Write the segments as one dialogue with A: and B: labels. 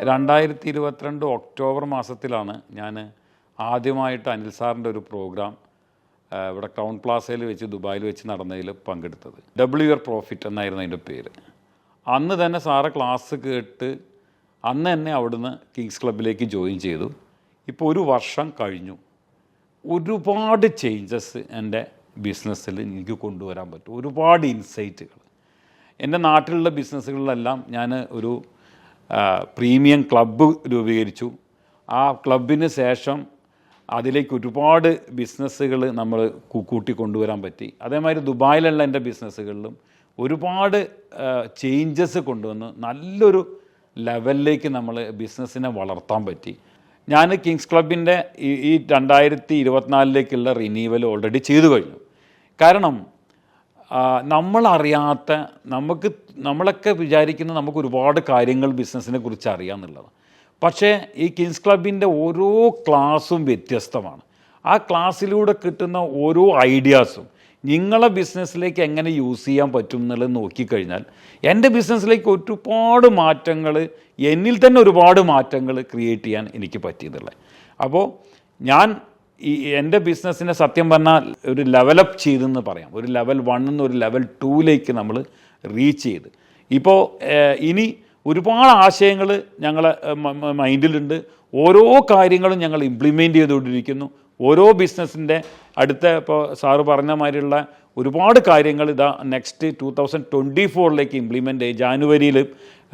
A: 2022 October മാസത്തിലാണ് ഞാൻ ആദ്യമായിട്ട് അനിൽ സാറിൻ്റെ ഒരു പ്രോഗ്രാം ഇവിടെ ടൗൺ പ്ലാസയിൽ വെച്ച് ദുബായിൽ വെച്ച് നടന്നതിൽ പങ്കെടുത്തത്. ഡബിൾ യുവർ പ്രോഫിറ്റ് എന്നായിരുന്നു അതിൻ്റെ പേര്. അന്ന് തന്നെ സാറ് ക്ലാസ് കേട്ട് അന്ന് തന്നെ അവിടുന്ന് കിങ്സ് ക്ലബിലേക്ക് ജോയിൻ ചെയ്തു. ഇപ്പോൾ ഒരു വർഷം കഴിഞ്ഞു. ഒരുപാട് ചേഞ്ചസ് എൻ്റെ ബിസിനസ്സിൽ എനിക്ക് കൊണ്ടുവരാൻ പറ്റും. ഒരുപാട് ഇൻസൈറ്റുകൾ. എൻ്റെ നാട്ടിലുള്ള ബിസിനസ്സുകളിലെല്ലാം ഞാൻ ഒരു പ്രീമിയം ക്ലബ്ബ് രൂപീകരിച്ചു. ആ ക്ലബിന് ശേഷം അതിലേക്ക് ഒരുപാട് ബിസിനസ്സുകൾ നമ്മൾ കൂട്ടി കൊണ്ടുവരാൻ പറ്റി. അതേമാതിരി ദുബായിലുള്ള എൻ്റെ ബിസിനസ്സുകളിലും ഒരുപാട് ചേഞ്ചസ് കൊണ്ടുവന്ന് നല്ലൊരു ലെവലിലേക്ക് നമ്മൾ ബിസിനസ്സിനെ വളർത്താൻ പറ്റി. ഞാൻ കിങ്സ് ക്ലബിൻ്റെ ഈ 2024 റിന്യൂവൽ ഓൾറെഡി ചെയ്തു കഴിഞ്ഞു. കാരണം നമ്മളറിയാത്ത നമ്മളൊക്കെ വിചാരിക്കുന്ന നമുക്ക് ഒരുപാട് കാര്യങ്ങൾ ബിസിനസ്സിനെ കുറിച്ച് അറിയാമെന്നുള്ളതാണ്. പക്ഷേ ഈ കിങ്സ് ക്ലബിൻ്റെ ഓരോ ക്ലാസ്സും വ്യത്യസ്തമാണ്. ആ ക്ലാസ്സിലൂടെ കിട്ടുന്ന ഓരോ ഐഡിയാസും നിങ്ങളെ ബിസിനസ്സിലേക്ക് എങ്ങനെ യൂസ് ചെയ്യാൻ പറ്റും എന്നുള്ളത് നോക്കിക്കഴിഞ്ഞാൽ എൻ്റെ ബിസിനസ്സിലേക്ക് ഒരുപാട് മാറ്റങ്ങൾ, എന്നിൽ തന്നെ ഒരുപാട് മാറ്റങ്ങൾ ക്രിയേറ്റ് ചെയ്യാൻ എനിക്ക് പറ്റിയതുള്ളത്. അപ്പോൾ ഞാൻ എൻ്റെ ബിസിനസ്സിനെ സത്യം പറഞ്ഞാൽ ഒരു ലെവലപ്പ് ചെയ്തെന്ന് പറയാം. ഒരു ലെവൽ 1 നിന്ന് ഒരു ലെവൽ 2ലേക്ക് നമ്മൾ റീച്ച് ചെയ്ത്. ഇപ്പോൾ ഇനി ഒരുപാട് ആശയങ്ങൾ ഞങ്ങളെ മൈൻഡിലുണ്ട്. ഓരോ കാര്യങ്ങളും ഞങ്ങൾ ഇംപ്ലിമെൻറ്റ് ചെയ്തുകൊണ്ടിരിക്കുന്നു. ഓരോ ബിസിനസ്സിൻ്റെ അടുത്ത ഇപ്പോൾ സാറ് പറഞ്ഞ മാതിരിയുള്ള ഒരുപാട് കാര്യങ്ങൾ ഇതാ നെക്സ്റ്റ് 2024 ഇംപ്ലിമെൻ്റ് ചെയ്യും. ജാനുവരിയിൽ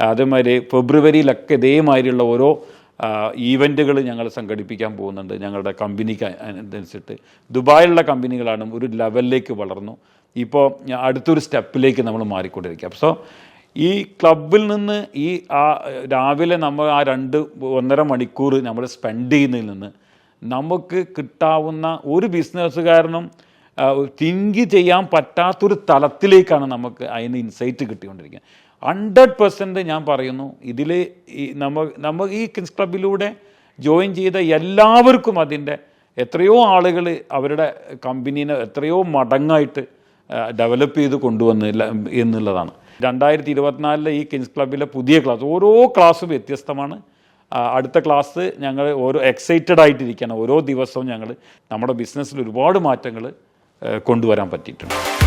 A: അതേമാതിരി ഫെബ്രുവരിയിലൊക്കെ ഇതേമാതിരിയുള്ള ഓരോ ഈവൻറ്റുകൾ ഞങ്ങൾ സംഘടിപ്പിക്കാൻ പോകുന്നുണ്ട്. ഞങ്ങളുടെ കമ്പനിക്ക് അനുസരിച്ചിട്ട് ദുബായിലുള്ള കമ്പനികളാണ് ഒരു ലെവലിലേക്ക് വളർന്നു. ഇപ്പോൾ അടുത്തൊരു സ്റ്റെപ്പിലേക്ക് നമ്മൾ മാറിക്കൊണ്ടിരിക്കുക. സോ ഈ ക്ലബിൽ നിന്ന് രാവിലെ നമ്മൾ ആ 1.5 മണിക്കൂർ നമ്മൾ സ്പെൻഡ് ചെയ്യുന്നതിൽ നിന്ന് നമുക്ക് കിട്ടാവുന്ന ഒരു ബിസിനസ്സുകാരനും തിങ്ക് ചെയ്യാൻ പറ്റാത്തൊരു തലത്തിലേക്കാണ് നമുക്ക് അതിന് ഇൻസൈറ്റ് കിട്ടിക്കൊണ്ടിരിക്കുക. 100% ഞാൻ പറയുന്നു, ഇതിൽ നമ്മൾ ഈ കിങ്സ് ക്ലബിലൂടെ ജോയിൻ ചെയ്ത എല്ലാവർക്കും അതിൻ്റെ എത്രയോ ആളുകൾ അവരുടെ കമ്പനീനെ എത്രയോ മടങ്ങായിട്ട് ഡെവലപ്പ് ചെയ്ത് കൊണ്ടുവന്നില്ല എന്നുള്ളതാണ്. 2024 ഈ കിങ്സ് ക്ലബിലെ പുതിയ ക്ലാസ്, ഓരോ ക്ലാസ്സും വ്യത്യസ്തമാണ്. അടുത്ത ക്ലാസ് ഞങ്ങൾ ഓരോ എക്സൈറ്റഡ് ആയിട്ടിരിക്കണം. ഓരോ ദിവസവും ഞങ്ങൾ നമ്മുടെ ബിസിനസ്സിൽ ഒരുപാട് മാറ്റങ്ങൾ കൊണ്ടുവരാൻ പറ്റിയിട്ടുണ്ട്.